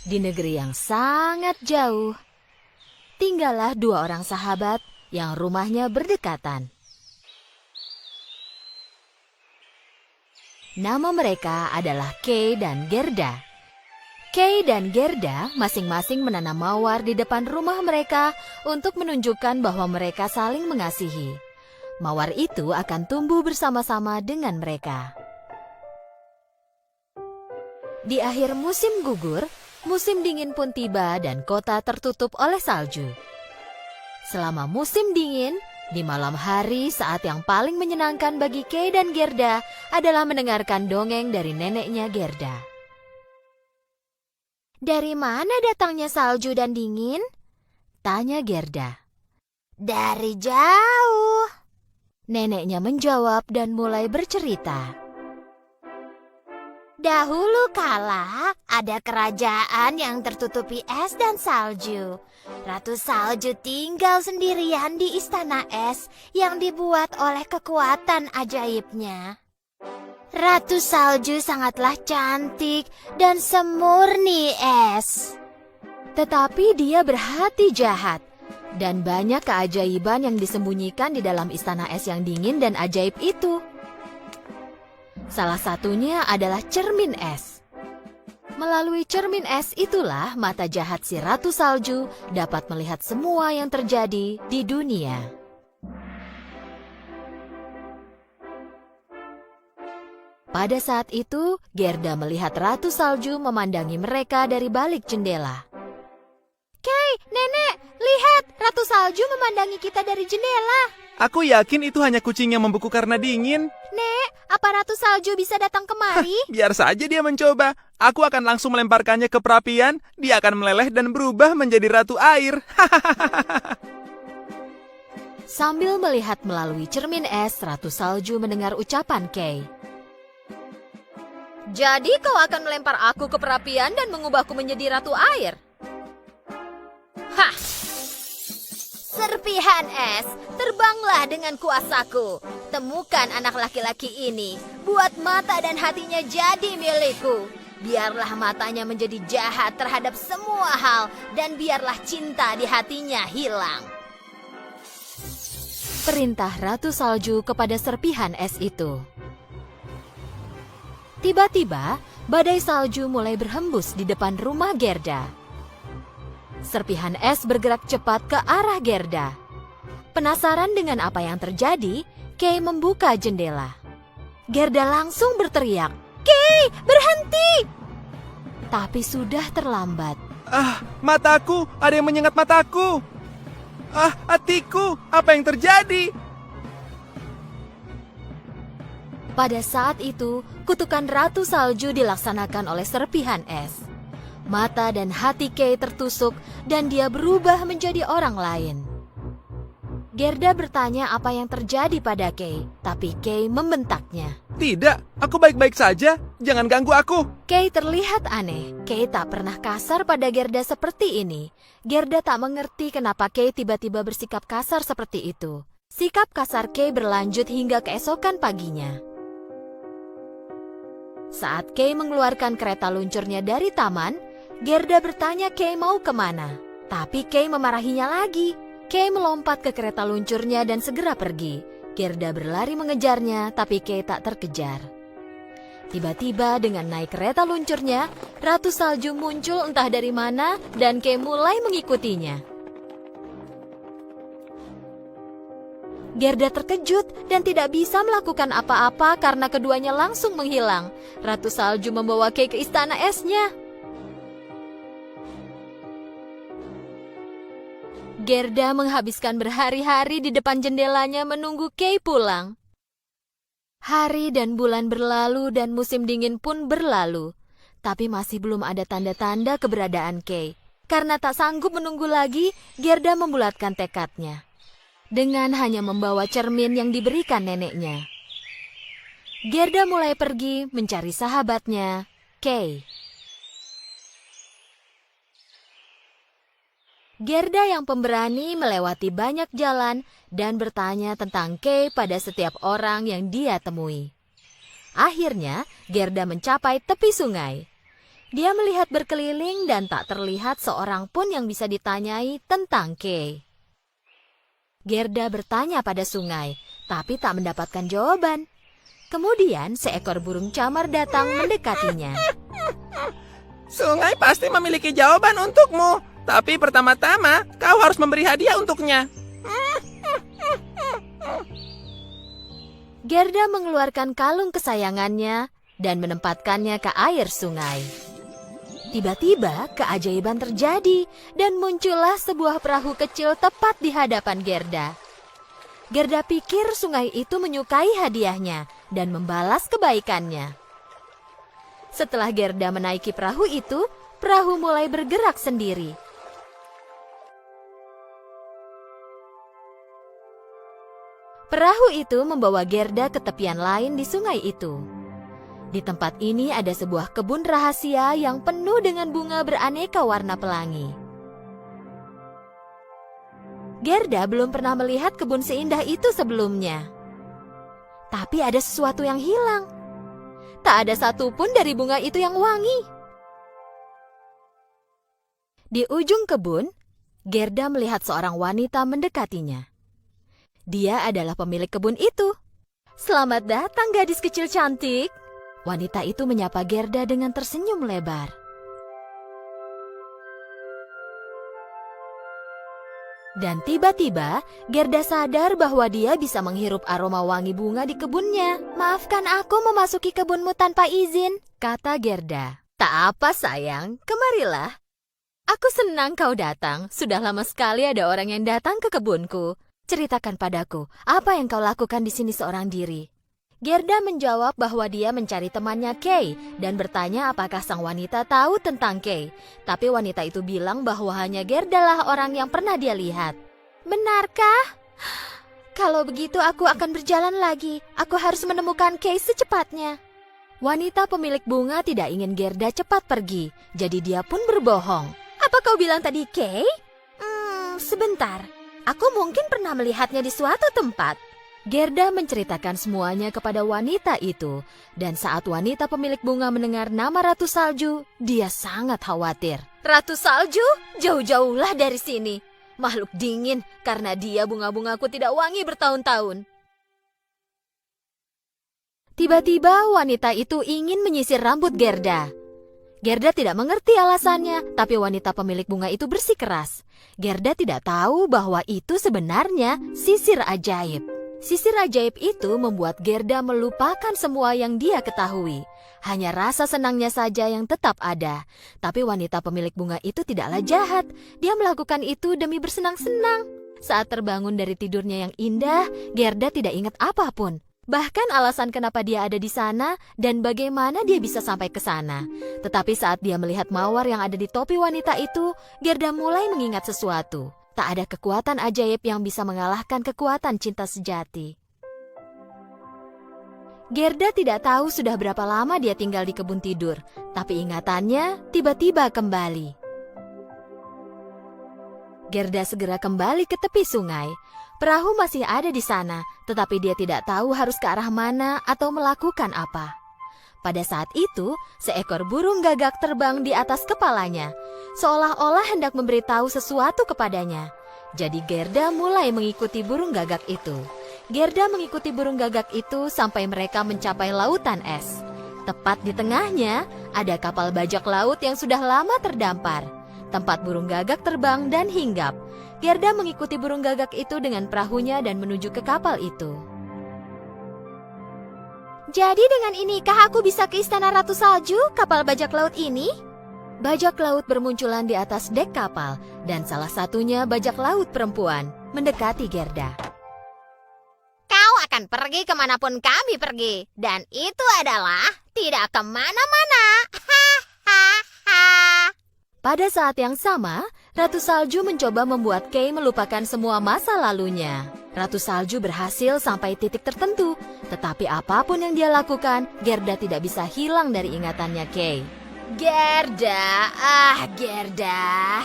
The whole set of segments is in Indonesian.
Di negeri yang sangat jauh, tinggallah dua orang sahabat yang rumahnya berdekatan. Nama mereka adalah Kay dan Gerda. Kay dan Gerda masing-masing menanam mawar di depan rumah mereka untuk menunjukkan bahwa mereka saling mengasihi. Mawar itu akan tumbuh bersama-sama dengan mereka. Di akhir musim gugur, musim dingin pun tiba dan kota tertutup oleh salju. Selama musim dingin, di malam hari saat yang paling menyenangkan bagi Kay dan Gerda adalah mendengarkan dongeng dari neneknya Gerda. "Dari mana datangnya salju dan dingin?" tanya Gerda. "Dari jauh," neneknya menjawab dan mulai bercerita. "Dahulu kala ada kerajaan yang tertutupi es dan salju. Ratu Salju tinggal sendirian di istana es yang dibuat oleh kekuatan ajaibnya. Ratu Salju sangatlah cantik dan semurni es. Tetapi dia berhati jahat, dan banyak keajaiban yang disembunyikan di dalam istana es yang dingin dan ajaib itu. Salah satunya adalah cermin es. Melalui cermin es itulah mata jahat si Ratu Salju dapat melihat semua yang terjadi di dunia." Pada saat itu, Gerda melihat Ratu Salju memandangi mereka dari balik jendela. "Kay, nenek, lihat, Ratu Salju memandangi kita dari jendela." Aku yakin itu hanya kucing yang membeku karena dingin. "Nek, apa Ratu Salju bisa datang kemari?" Biar saja dia mencoba. Aku akan langsung melemparkannya ke perapian. Dia akan meleleh dan berubah menjadi ratu air. Sambil melihat melalui cermin es, Ratu Salju mendengar ucapan Kay. "Jadi kau akan melempar aku ke perapian dan mengubahku menjadi ratu air?" "Hah! Serpihan es, terbanglah dengan kuasaku. Temukan anak laki-laki ini, buat mata dan hatinya jadi milikku. Biarlah matanya menjadi jahat terhadap semua hal, dan biarlah cinta di hatinya hilang." Perintah Ratu Salju kepada serpihan es itu. Tiba-tiba, badai salju mulai berhembus di depan rumah Gerda. Serpihan es bergerak cepat ke arah Gerda. Penasaran dengan apa yang terjadi, Kay membuka jendela. Gerda langsung berteriak, "Kay, berhenti!" Tapi sudah terlambat. Mataku, ada yang menyengat mataku. Hatiku, apa yang terjadi? Pada saat itu, kutukan Ratu Salju dilaksanakan oleh serpihan es. Mata dan hati Kay tertusuk dan dia berubah menjadi orang lain. Gerda bertanya apa yang terjadi pada Kay, tapi Kay membentaknya. Tidak, aku baik-baik saja. Jangan ganggu aku. Kay terlihat aneh. Kay tak pernah kasar pada Gerda seperti ini. Gerda tak mengerti kenapa Kay tiba-tiba bersikap kasar seperti itu. Sikap kasar Kay berlanjut hingga keesokan paginya. Saat Kay mengeluarkan kereta luncurnya dari taman, Gerda bertanya Kay mau kemana. Tapi Kay memarahinya lagi. Kay melompat ke kereta luncurnya dan segera pergi. Gerda berlari mengejarnya, tapi Kay tak terkejar. Tiba-tiba dengan naik kereta luncurnya, Ratu Salju muncul entah dari mana dan Kay mulai mengikutinya. Gerda terkejut dan tidak bisa melakukan apa-apa karena keduanya langsung menghilang. Ratu Salju membawa Kay ke istana esnya. Gerda menghabiskan berhari-hari di depan jendelanya menunggu Kay pulang. Hari dan bulan berlalu dan musim dingin pun berlalu. Tapi masih belum ada tanda-tanda keberadaan Kay. Karena tak sanggup menunggu lagi, Gerda membulatkan tekadnya. Dengan hanya membawa cermin yang diberikan neneknya. Gerda mulai pergi mencari sahabatnya, Kay. Gerda yang pemberani melewati banyak jalan dan bertanya tentang Kay pada setiap orang yang dia temui. Akhirnya, Gerda mencapai tepi sungai. Dia melihat berkeliling dan tak terlihat seorang pun yang bisa ditanyai tentang Kay. Gerda bertanya pada sungai, tapi tak mendapatkan jawaban. Kemudian seekor burung camar datang mendekatinya. Sungai pasti memiliki jawaban untukmu. Tapi pertama-tama, kau harus memberi hadiah untuknya. Gerda mengeluarkan kalung kesayangannya dan menempatkannya ke air sungai. Tiba-tiba keajaiban terjadi dan muncullah sebuah perahu kecil tepat di hadapan Gerda. Gerda pikir sungai itu menyukai hadiahnya dan membalas kebaikannya. Setelah Gerda menaiki perahu itu, perahu mulai bergerak sendiri. Perahu itu membawa Gerda ke tepian lain di sungai itu. Di tempat ini ada sebuah kebun rahasia yang penuh dengan bunga beraneka warna pelangi. Gerda belum pernah melihat kebun seindah itu sebelumnya. Tapi ada sesuatu yang hilang. Tak ada satupun dari bunga itu yang wangi. Di ujung kebun, Gerda melihat seorang wanita mendekatinya. Dia adalah pemilik kebun itu. "Selamat datang, gadis kecil cantik." Wanita itu menyapa Gerda dengan tersenyum lebar. Dan tiba-tiba, Gerda sadar bahwa dia bisa menghirup aroma wangi bunga di kebunnya. "Maafkan aku memasuki kebunmu tanpa izin," kata Gerda. "Tak apa sayang, kemarilah. Aku senang kau datang. Sudah lama sekali ada orang yang datang ke kebunku. Ceritakan padaku, apa yang kau lakukan di sini seorang diri?" Gerda menjawab bahwa dia mencari temannya Kay dan bertanya apakah sang wanita tahu tentang Kay. Tapi wanita itu bilang bahwa hanya Gerda lah orang yang pernah dia lihat. "Benarkah? Kalau begitu aku akan berjalan lagi. Aku harus menemukan Kay secepatnya." Wanita pemilik bunga tidak ingin Gerda cepat pergi, jadi dia pun berbohong. "Apa kau bilang tadi Kay?" Sebentar. Aku mungkin pernah melihatnya di suatu tempat." Gerda menceritakan semuanya kepada wanita itu, dan saat wanita pemilik bunga mendengar nama Ratu Salju, dia sangat khawatir. "Ratu Salju? Jauh-jauhlah dari sini. Makhluk dingin, karena dia bunga-bungaku tidak wangi bertahun-tahun." Tiba-tiba wanita itu ingin menyisir rambut Gerda. Gerda tidak mengerti alasannya, tapi wanita pemilik bunga itu bersikeras. Gerda tidak tahu bahwa itu sebenarnya sisir ajaib. Sisir ajaib itu membuat Gerda melupakan semua yang dia ketahui. Hanya rasa senangnya saja yang tetap ada. Tapi wanita pemilik bunga itu tidaklah jahat. Dia melakukan itu demi bersenang-senang. Saat terbangun dari tidurnya yang indah, Gerda tidak ingat apapun. Bahkan alasan kenapa dia ada di sana dan bagaimana dia bisa sampai ke sana. Tetapi saat dia melihat mawar yang ada di topi wanita itu, Gerda mulai mengingat sesuatu. Tak ada kekuatan ajaib yang bisa mengalahkan kekuatan cinta sejati. Gerda tidak tahu sudah berapa lama dia tinggal di kebun tidur, tapi ingatannya tiba-tiba kembali. Gerda segera kembali ke tepi sungai. Perahu masih ada di sana, tetapi dia tidak tahu harus ke arah mana atau melakukan apa. Pada saat itu, seekor burung gagak terbang di atas kepalanya, seolah-olah hendak memberitahu sesuatu kepadanya. Jadi Gerda mulai mengikuti burung gagak itu. Gerda mengikuti burung gagak itu sampai mereka mencapai lautan es. Tepat di tengahnya, ada kapal bajak laut yang sudah lama terdampar. Tempat burung gagak terbang dan hinggap. Gerda mengikuti burung gagak itu dengan perahunya dan menuju ke kapal itu. "Jadi dengan inikah aku bisa ke istana Ratu Salju, kapal bajak laut ini?" Bajak laut bermunculan di atas dek kapal, dan salah satunya bajak laut perempuan mendekati Gerda. "Kau akan pergi kemanapun kami pergi, dan itu adalah tidak kemana-mana." Pada saat yang sama, Ratu Salju mencoba membuat Kay melupakan semua masa lalunya. Ratu Salju berhasil sampai titik tertentu, tetapi apapun yang dia lakukan, Gerda tidak bisa hilang dari ingatannya Kay. "Gerda, Gerda.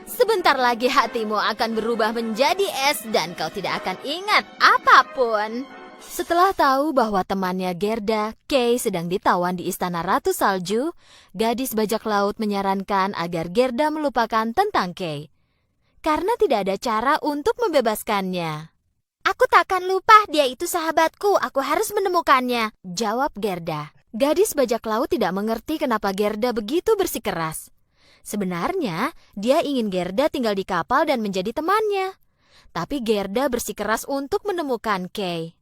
Sebentar lagi hatimu akan berubah menjadi es dan kau tidak akan ingat apapun." Setelah tahu bahwa temannya Gerda, Kay, sedang ditawan di istana Ratu Salju, gadis bajak laut menyarankan agar Gerda melupakan tentang Kay. Karena tidak ada cara untuk membebaskannya. Aku takkan lupa, dia itu sahabatku, aku harus menemukannya, jawab Gerda. Gadis bajak laut tidak mengerti kenapa Gerda begitu bersikeras. Sebenarnya, dia ingin Gerda tinggal di kapal dan menjadi temannya. Tapi Gerda bersikeras untuk menemukan Kay.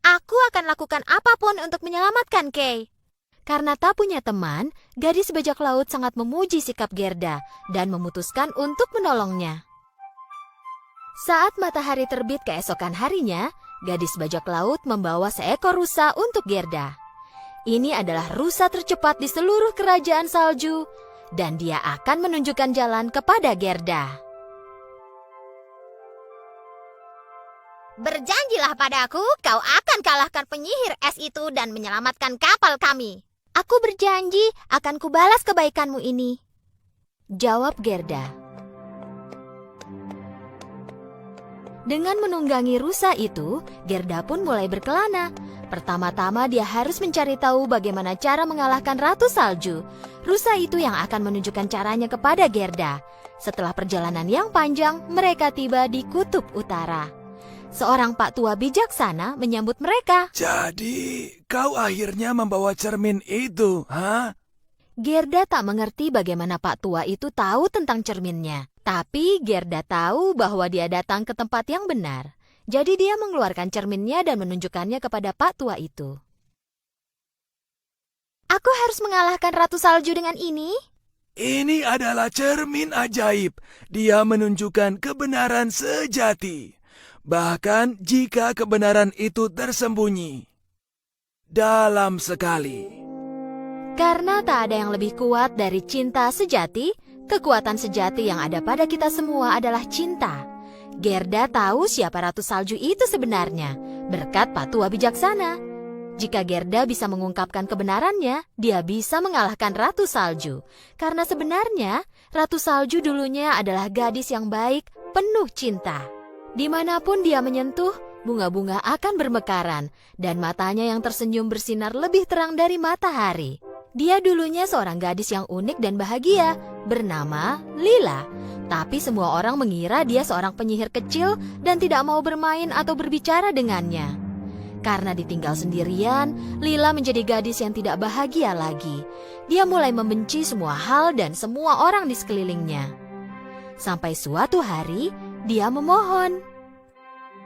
Aku akan lakukan apapun untuk menyelamatkan Kay. Karena tak punya teman, gadis bajak laut sangat memuji sikap Gerda dan memutuskan untuk menolongnya. Saat matahari terbit keesokan harinya, gadis bajak laut membawa seekor rusa untuk Gerda. Ini adalah rusa tercepat di seluruh kerajaan salju, dan dia akan menunjukkan jalan kepada Gerda. Berjanjilah padaku, kau akan kalahkan penyihir es itu dan menyelamatkan kapal kami. Aku berjanji akan kubalas kebaikanmu ini, jawab Gerda. Dengan menunggangi rusa itu, Gerda pun mulai berkelana. Pertama-tama dia harus mencari tahu bagaimana cara mengalahkan Ratu Salju. Rusa itu yang akan menunjukkan caranya kepada Gerda. Setelah perjalanan yang panjang, mereka tiba di Kutub Utara. Seorang pak tua bijaksana menyambut mereka. Jadi, kau akhirnya membawa cermin itu, ha? Gerda tak mengerti bagaimana pak tua itu tahu tentang cerminnya. Tapi Gerda tahu bahwa dia datang ke tempat yang benar. Jadi dia mengeluarkan cerminnya dan menunjukkannya kepada pak tua itu. Aku harus mengalahkan Ratu Salju dengan ini? Ini adalah cermin ajaib. Dia menunjukkan kebenaran sejati. Bahkan jika kebenaran itu tersembunyi. Dalam sekali. Karena tak ada yang lebih kuat dari cinta sejati, kekuatan sejati yang ada pada kita semua adalah cinta. Gerda tahu siapa Ratu Salju itu sebenarnya, berkat Pak Tua bijaksana. Jika Gerda bisa mengungkapkan kebenarannya, dia bisa mengalahkan Ratu Salju. Karena sebenarnya, Ratu Salju dulunya adalah gadis yang baik, penuh cinta. Dimanapun dia menyentuh, bunga-bunga akan bermekaran, dan matanya yang tersenyum bersinar lebih terang dari matahari. Dia dulunya seorang gadis yang unik dan bahagia, bernama Lila. Tapi semua orang mengira dia seorang penyihir kecil dan tidak mau bermain atau berbicara dengannya. Karena ditinggal sendirian, Lila menjadi gadis yang tidak bahagia lagi. Dia mulai membenci semua hal dan semua orang di sekelilingnya. Sampai suatu hari, dia memohon.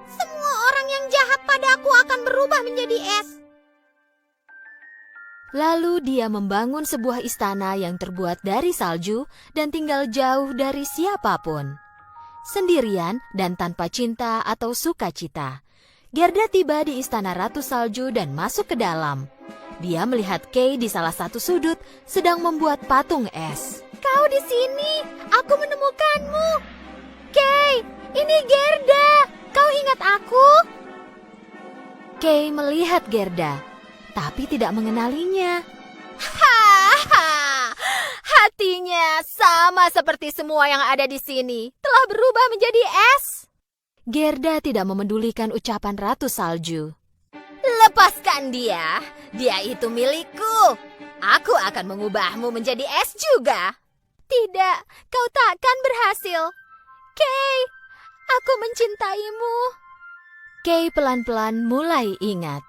Semua orang yang jahat padaku akan berubah menjadi es. Lalu dia membangun sebuah istana yang terbuat dari salju dan tinggal jauh dari siapapun. Sendirian dan tanpa cinta atau sukacita. Gerda tiba di istana Ratu Salju dan masuk ke dalam. Dia melihat Kay di salah satu sudut sedang membuat patung es. Kau di sini, aku menemukanmu. Kay, ini Gerda. Kau ingat aku? Kay melihat Gerda, tapi tidak mengenalinya. Hahaha, hatinya sama seperti semua yang ada di sini, telah berubah menjadi es. Gerda tidak memedulikan ucapan Ratu Salju. Lepaskan dia, dia itu milikku. Aku akan mengubahmu menjadi es juga. Tidak, kau takkan berhasil. Kay, aku mencintaimu. Kay pelan-pelan mulai ingat.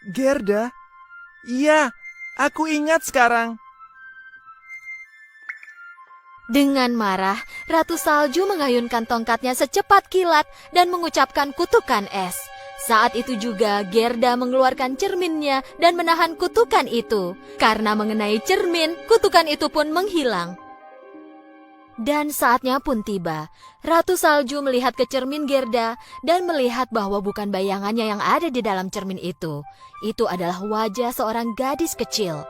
Gerda? Iya, aku ingat sekarang. Dengan marah, Ratu Salju mengayunkan tongkatnya secepat kilat dan mengucapkan kutukan es. Saat itu juga Gerda mengeluarkan cerminnya dan menahan kutukan itu. Karena mengenai cermin, kutukan itu pun menghilang. Dan saatnya pun tiba. Ratu Salju melihat ke cermin Gerda dan melihat bahwa bukan bayangannya yang ada di dalam cermin itu. Itu adalah wajah seorang gadis kecil.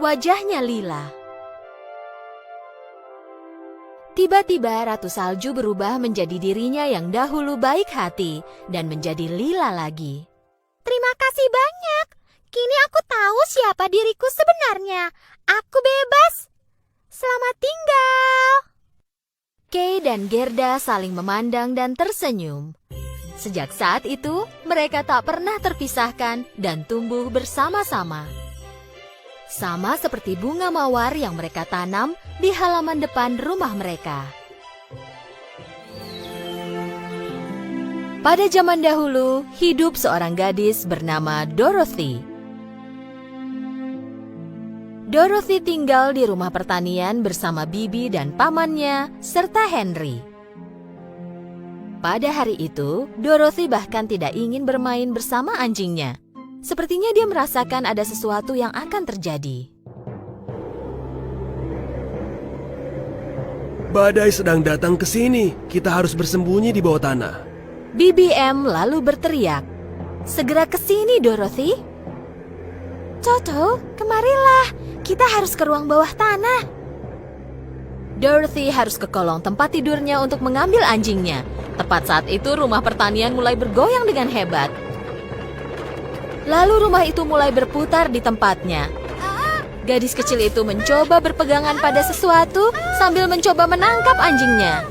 Wajahnya Lila. Tiba-tiba Ratu Salju berubah menjadi dirinya yang dahulu baik hati dan menjadi Lila lagi. Terima kasih banyak. Kini aku tahu siapa diriku sebenarnya. Aku bebas. Selamat tinggal. Kay dan Gerda saling memandang dan tersenyum. Sejak saat itu, mereka tak pernah terpisahkan dan tumbuh bersama-sama. Sama seperti bunga mawar yang mereka tanam di halaman depan rumah mereka. Pada zaman dahulu, hidup seorang gadis bernama Dorothy. Dorothy tinggal di rumah pertanian bersama bibi dan pamannya, serta Henry. Pada hari itu, Dorothy bahkan tidak ingin bermain bersama anjingnya. Sepertinya dia merasakan ada sesuatu yang akan terjadi. Badai sedang datang ke sini. Kita harus bersembunyi di bawah tanah. BBM lalu berteriak, "Segera ke sini, Dorothy." "Toto, kemarilah. Kita harus ke ruang bawah tanah." Dorothy harus ke kolong tempat tidurnya untuk mengambil anjingnya. Tepat saat itu rumah pertanian mulai bergoyang dengan hebat. Lalu rumah itu mulai berputar di tempatnya. Gadis kecil itu mencoba berpegangan pada sesuatu sambil mencoba menangkap anjingnya.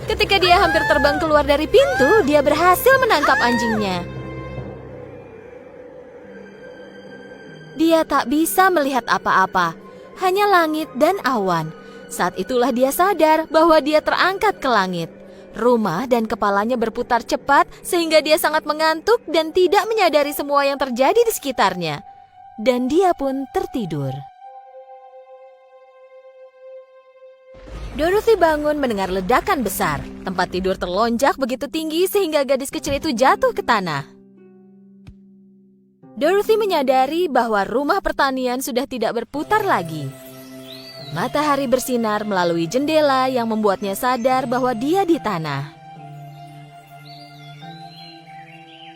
Ketika dia hampir terbang keluar dari pintu, dia berhasil menangkap anjingnya. Dia tak bisa melihat apa-apa, hanya langit dan awan. Saat itulah dia sadar bahwa dia terangkat ke langit. Rumah dan kepalanya berputar cepat sehingga dia sangat mengantuk dan tidak menyadari semua yang terjadi di sekitarnya. Dan dia pun tertidur. Dorothy bangun mendengar ledakan besar. Tempat tidur terlonjak begitu tinggi sehingga gadis kecil itu jatuh ke tanah. Dorothy menyadari bahwa rumah pertanian sudah tidak berputar lagi. Matahari bersinar melalui jendela yang membuatnya sadar bahwa dia di tanah.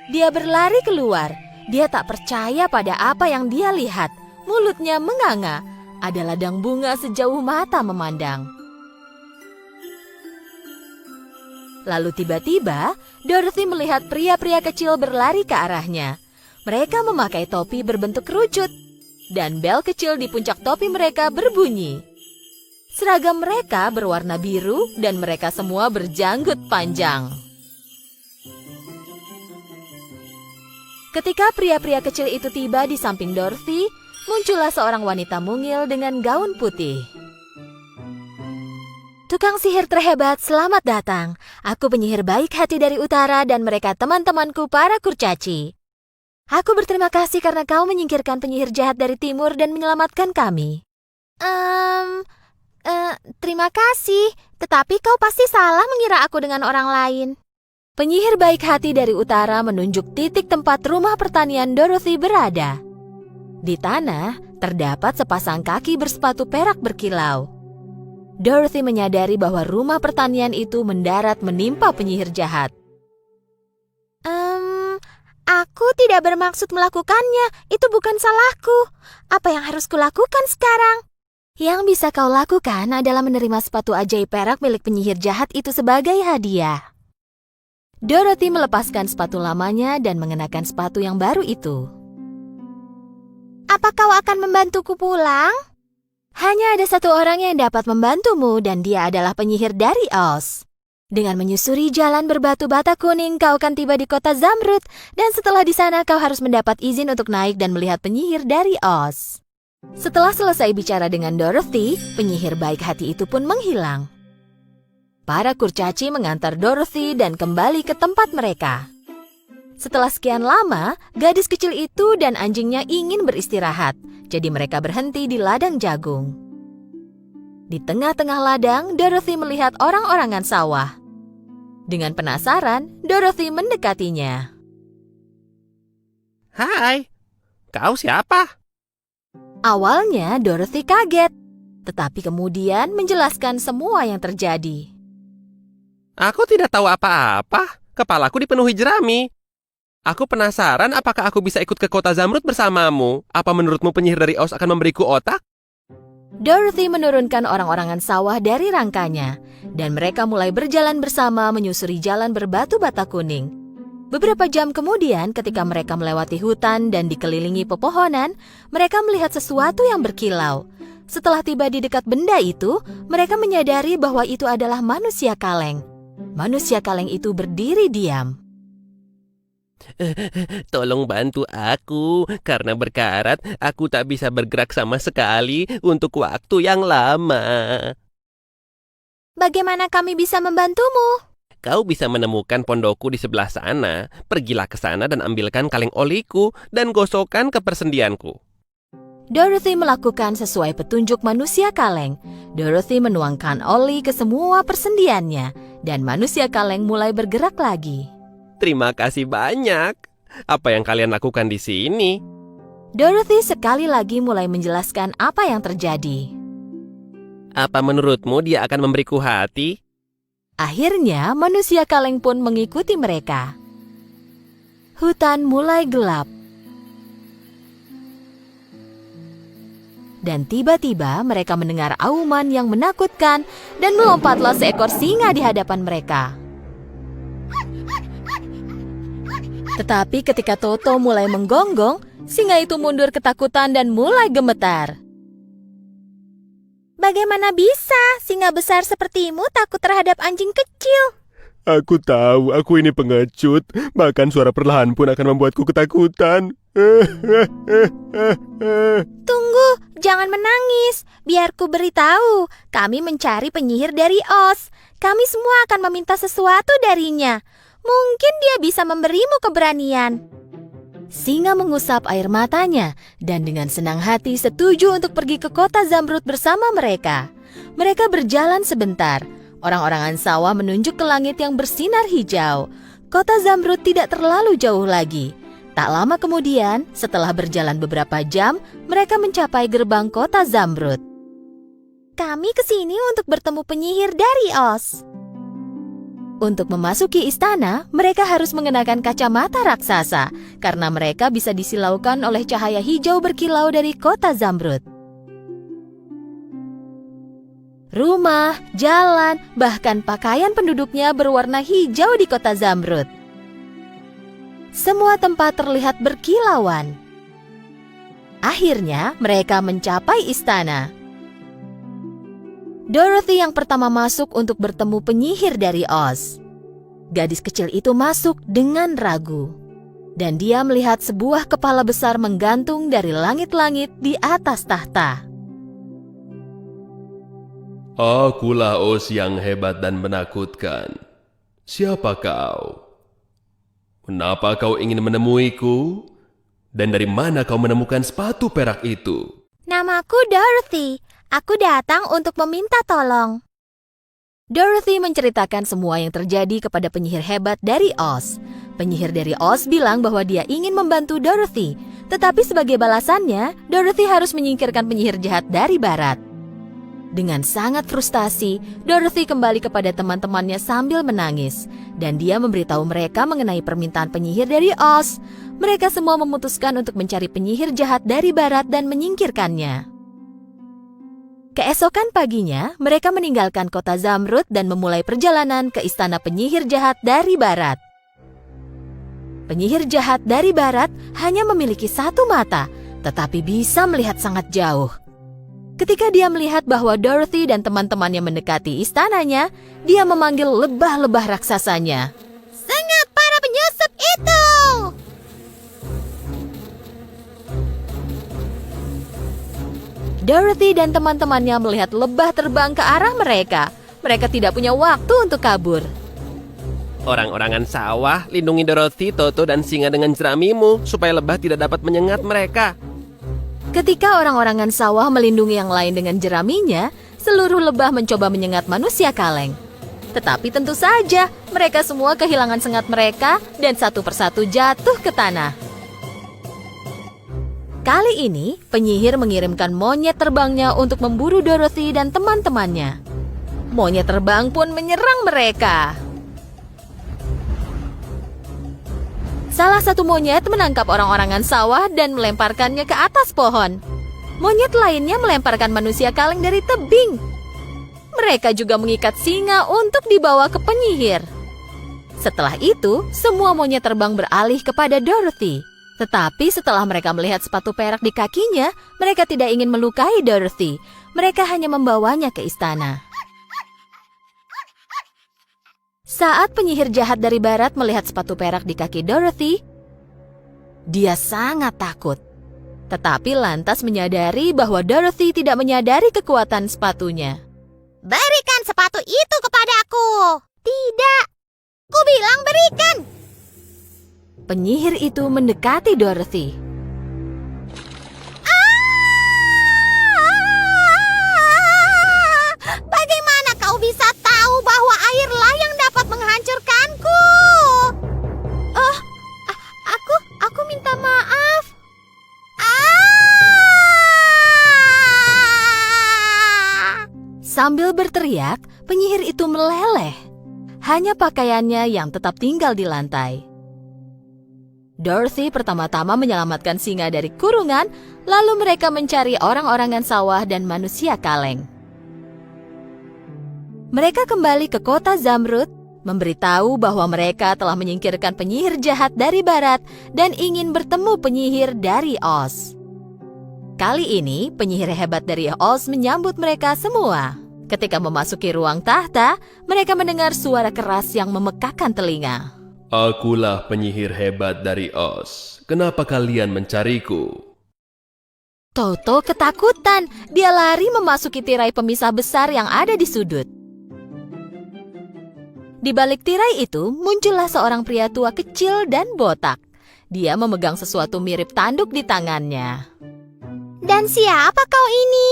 Dia berlari keluar. Dia tak percaya pada apa yang dia lihat. Mulutnya menganga. Ada ladang bunga sejauh mata memandang. Lalu tiba-tiba, Dorothy melihat pria-pria kecil berlari ke arahnya. Mereka memakai topi berbentuk kerucut. Dan bel kecil di puncak topi mereka berbunyi. Seragam mereka berwarna biru dan mereka semua berjanggut panjang. Ketika pria-pria kecil itu tiba di samping Dorothy, muncullah seorang wanita mungil dengan gaun putih. "Tukang sihir terhebat, selamat datang. Aku penyihir baik hati dari utara dan mereka teman-temanku para kurcaci. Aku berterima kasih karena kau menyingkirkan penyihir jahat dari timur dan menyelamatkan kami." Terima kasih, tetapi kau pasti salah mengira aku dengan orang lain. Penyihir baik hati dari utara menunjuk titik tempat rumah pertanian Dorothy berada. Di tanah, terdapat sepasang kaki bersepatu perak berkilau. Dorothy menyadari bahwa rumah pertanian itu mendarat menimpa penyihir jahat. Aku tidak bermaksud melakukannya. Itu bukan salahku. Apa yang harus kulakukan sekarang? Yang bisa kau lakukan adalah menerima sepatu ajaib perak milik penyihir jahat itu sebagai hadiah. Dorothy melepaskan sepatu lamanya dan mengenakan sepatu yang baru itu. Apa kau akan membantuku pulang? Hanya ada satu orang yang dapat membantumu dan dia adalah penyihir dari Oz. Dengan menyusuri jalan berbatu bata kuning, kau akan tiba di kota Zamrud. Dan setelah di sana, kau harus mendapat izin untuk naik dan melihat penyihir dari Oz. Setelah selesai bicara dengan Dorothy, penyihir baik hati itu pun menghilang. Para kurcaci mengantar Dorothy dan kembali ke tempat mereka. Setelah sekian lama, gadis kecil itu dan anjingnya ingin beristirahat. Jadi mereka berhenti di ladang jagung. Di tengah-tengah ladang, Dorothy melihat orang-orangan sawah. Dengan penasaran, Dorothy mendekatinya. Hai, kau siapa? Awalnya Dorothy kaget, tetapi kemudian menjelaskan semua yang terjadi. Aku tidak tahu apa-apa. Kepalaku dipenuhi jerami. Aku penasaran apakah aku bisa ikut ke kota Zamrud bersamamu. Apa menurutmu penyihir dari Oz akan memberiku otak? Dorothy menurunkan orang-orangan sawah dari rangkanya, dan mereka mulai berjalan bersama menyusuri jalan berbatu bata kuning. Beberapa jam kemudian, ketika mereka melewati hutan dan dikelilingi pepohonan, mereka melihat sesuatu yang berkilau. Setelah tiba di dekat benda itu, mereka menyadari bahwa itu adalah manusia kaleng. Manusia kaleng itu berdiri diam. Tolong bantu aku, karena berkarat aku tak bisa bergerak sama sekali untuk waktu yang lama. Bagaimana kami bisa membantumu? Kau bisa menemukan pondokku di sebelah sana. Pergilah ke sana dan ambilkan kaleng oliku dan gosokkan ke persendianku. Dorothy melakukan sesuai petunjuk manusia kaleng. Dorothy menuangkan oli ke semua persendiannya, dan manusia kaleng mulai bergerak lagi. Terima kasih banyak. Apa yang kalian lakukan di sini? Dorothy sekali lagi mulai menjelaskan apa yang terjadi. Apa menurutmu dia akan memberiku hati? Akhirnya, manusia kaleng pun mengikuti mereka. Hutan mulai gelap. Dan tiba-tiba mereka mendengar auman yang menakutkan dan melompatlah seekor singa di hadapan mereka. Tetapi ketika Toto mulai menggonggong, singa itu mundur ketakutan dan mulai gemetar. Bagaimana bisa singa besar sepertimu takut terhadap anjing kecil? Aku tahu, aku ini pengecut. Bahkan suara perlahan pun akan membuatku ketakutan. Tunggu, jangan menangis. Biar ku beritahu, kami mencari penyihir dari Oz. Kami semua akan meminta sesuatu darinya. Mungkin dia bisa memberimu keberanian. Singa mengusap air matanya dan dengan senang hati setuju untuk pergi ke kota Zamrud bersama mereka. Mereka berjalan sebentar. Orang-orangan sawah menunjuk ke langit yang bersinar hijau. Kota Zamrud tidak terlalu jauh lagi. Tak lama kemudian, setelah berjalan beberapa jam, mereka mencapai gerbang kota Zamrud. Kami ke sini untuk bertemu penyihir dari Oz. Untuk memasuki istana, mereka harus mengenakan kacamata raksasa karena mereka bisa disilaukan oleh cahaya hijau berkilau dari kota Zamrud. Rumah, jalan, bahkan pakaian penduduknya berwarna hijau di kota Zamrud. Semua tempat terlihat berkilauan. Akhirnya, mereka mencapai istana. Dorothy yang pertama masuk untuk bertemu penyihir dari Oz. Gadis kecil itu masuk dengan ragu. Dan dia melihat sebuah kepala besar menggantung dari langit-langit di atas tahta. Akulah Oz yang hebat dan menakutkan. Siapa kau? Kenapa kau ingin menemuiku? Dan dari mana kau menemukan sepatu perak itu? Namaku Dorothy. Aku datang untuk meminta tolong. Dorothy menceritakan semua yang terjadi kepada penyihir hebat dari Oz. Penyihir dari Oz bilang bahwa dia ingin membantu Dorothy, tetapi sebagai balasannya, Dorothy harus menyingkirkan penyihir jahat dari barat. Dengan sangat frustasi, Dorothy kembali kepada teman-temannya sambil menangis, dan dia memberitahu mereka mengenai permintaan penyihir dari Oz. Mereka semua memutuskan untuk mencari penyihir jahat dari barat dan menyingkirkannya. Keesokan paginya, mereka meninggalkan kota Zamrud dan memulai perjalanan ke istana penyihir jahat dari barat. Penyihir jahat dari barat hanya memiliki satu mata, tetapi bisa melihat sangat jauh. Ketika dia melihat bahwa Dorothy dan teman-temannya mendekati istananya, dia memanggil lebah-lebah raksasanya. Sengat para penyusup itu! Dorothy dan teman-temannya melihat lebah terbang ke arah mereka. Mereka tidak punya waktu untuk kabur. Orang-orangan sawah, lindungi Dorothy, Toto, dan singa dengan jeramimu supaya lebah tidak dapat menyengat mereka. Ketika orang-orangan sawah melindungi yang lain dengan jeraminya, seluruh lebah mencoba menyengat manusia kaleng. Tetapi tentu saja, mereka semua kehilangan sengat mereka dan satu persatu jatuh ke tanah. Kali ini, penyihir mengirimkan monyet terbangnya untuk memburu Dorothy dan teman-temannya. Monyet terbang pun menyerang mereka. Salah satu monyet menangkap orang-orangan sawah dan melemparkannya ke atas pohon. Monyet lainnya melemparkan manusia kaleng dari tebing. Mereka juga mengikat singa untuk dibawa ke penyihir. Setelah itu, semua monyet terbang beralih kepada Dorothy. Tetapi setelah mereka melihat sepatu perak di kakinya, mereka tidak ingin melukai Dorothy. Mereka hanya membawanya ke istana. Saat penyihir jahat dari barat melihat sepatu perak di kaki Dorothy, dia sangat takut. Tetapi lantas menyadari bahwa Dorothy tidak menyadari kekuatan sepatunya. Berikan sepatu itu kepadaku. Tidak. Ku bilang berikan. Penyihir itu mendekati Dorothy. Bagaimana kau bisa tahu bahwa airlah yang dapat menghancurkanku? Oh, aku minta maaf. Sambil berteriak, penyihir itu meleleh. Hanya pakaiannya yang tetap tinggal di lantai. Dorothy pertama-tama menyelamatkan singa dari kurungan, lalu mereka mencari orang-orangan sawah dan manusia kaleng. Mereka kembali ke kota Zamrud, memberitahu bahwa mereka telah menyingkirkan penyihir jahat dari barat dan ingin bertemu penyihir dari Oz. Kali ini, penyihir hebat dari Oz menyambut mereka semua. Ketika memasuki ruang tahta, mereka mendengar suara keras yang memekakan telinga. Akulah penyihir hebat dari Oz. Kenapa kalian mencariku? Toto ketakutan. Dia lari memasuki tirai pemisah besar yang ada di sudut. Di balik tirai itu, muncullah seorang pria tua kecil dan botak. Dia memegang sesuatu mirip tanduk di tangannya. Dan siapa kau ini?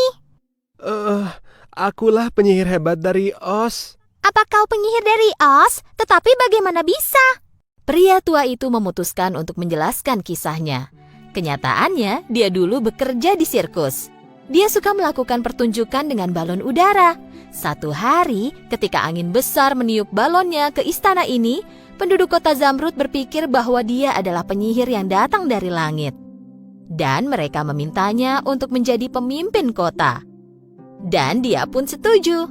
Akulah penyihir hebat dari Oz. Apa kau penyihir dari Oz? Tetapi bagaimana bisa? Pria tua itu memutuskan untuk menjelaskan kisahnya. Kenyataannya, dia dulu bekerja di sirkus. Dia suka melakukan pertunjukan dengan balon udara. Satu hari, ketika angin besar meniup balonnya ke istana ini, penduduk kota Zamrud berpikir bahwa dia adalah penyihir yang datang dari langit. Dan mereka memintanya untuk menjadi pemimpin kota. Dan dia pun setuju.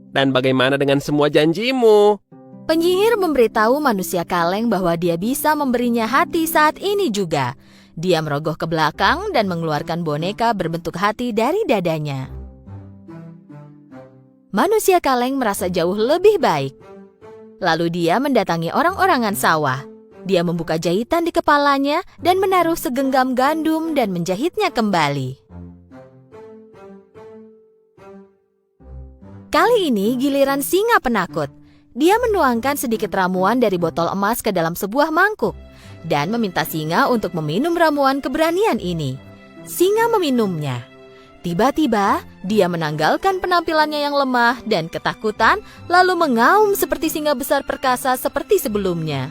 Dan bagaimana dengan semua janjimu? Penyihir memberitahu manusia kaleng bahwa dia bisa memberinya hati saat ini juga. Dia merogoh ke belakang dan mengeluarkan boneka berbentuk hati dari dadanya. Manusia kaleng merasa jauh lebih baik. Lalu dia mendatangi orang-orangan sawah. Dia membuka jahitan di kepalanya dan menaruh segenggam gandum dan menjahitnya kembali. Kali ini giliran singa penakut. Dia menuangkan sedikit ramuan dari botol emas ke dalam sebuah mangkuk dan meminta singa untuk meminum ramuan keberanian ini. Singa meminumnya. Tiba-tiba, dia menanggalkan penampilannya yang lemah dan ketakutan, lalu mengaum seperti singa besar perkasa seperti sebelumnya.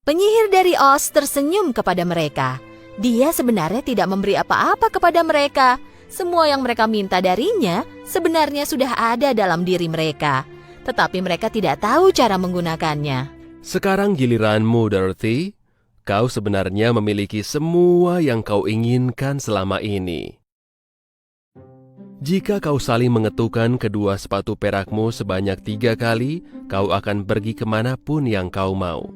Penyihir dari Oz tersenyum kepada mereka. Dia sebenarnya tidak memberi apa-apa kepada mereka. Semua yang mereka minta darinya sebenarnya sudah ada dalam diri mereka. Tetapi mereka tidak tahu cara menggunakannya. Sekarang giliranmu, Dorothy. Kau sebenarnya memiliki semua yang kau inginkan selama ini. Jika kau saling mengetukkan kedua sepatu perakmu sebanyak 3 kali, kau akan pergi kemanapun yang kau mau.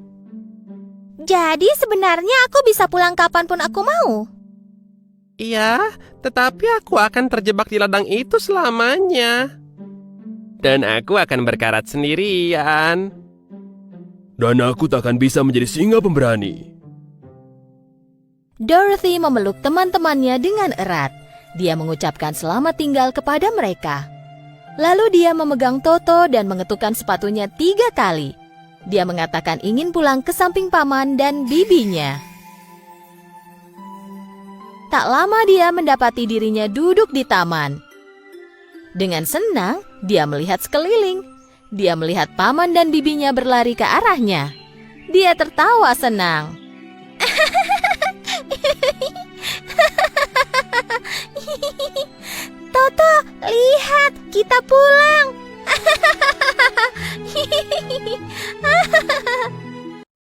Jadi sebenarnya aku bisa pulang kapanpun aku mau. Iya, tetapi aku akan terjebak di ladang itu selamanya. Dan aku akan berkarat sendirian. Dan aku takkan bisa menjadi singa pemberani. Dorothy memeluk teman-temannya dengan erat. Dia mengucapkan selamat tinggal kepada mereka. Lalu dia memegang Toto dan mengetukkan sepatunya 3 kali. Dia mengatakan ingin pulang ke samping paman dan bibinya. Tak lama dia mendapati dirinya duduk di taman. Dengan senang, dia melihat sekeliling. Dia melihat paman dan bibinya berlari ke arahnya. Dia tertawa senang. Toto, lihat, kita pulang.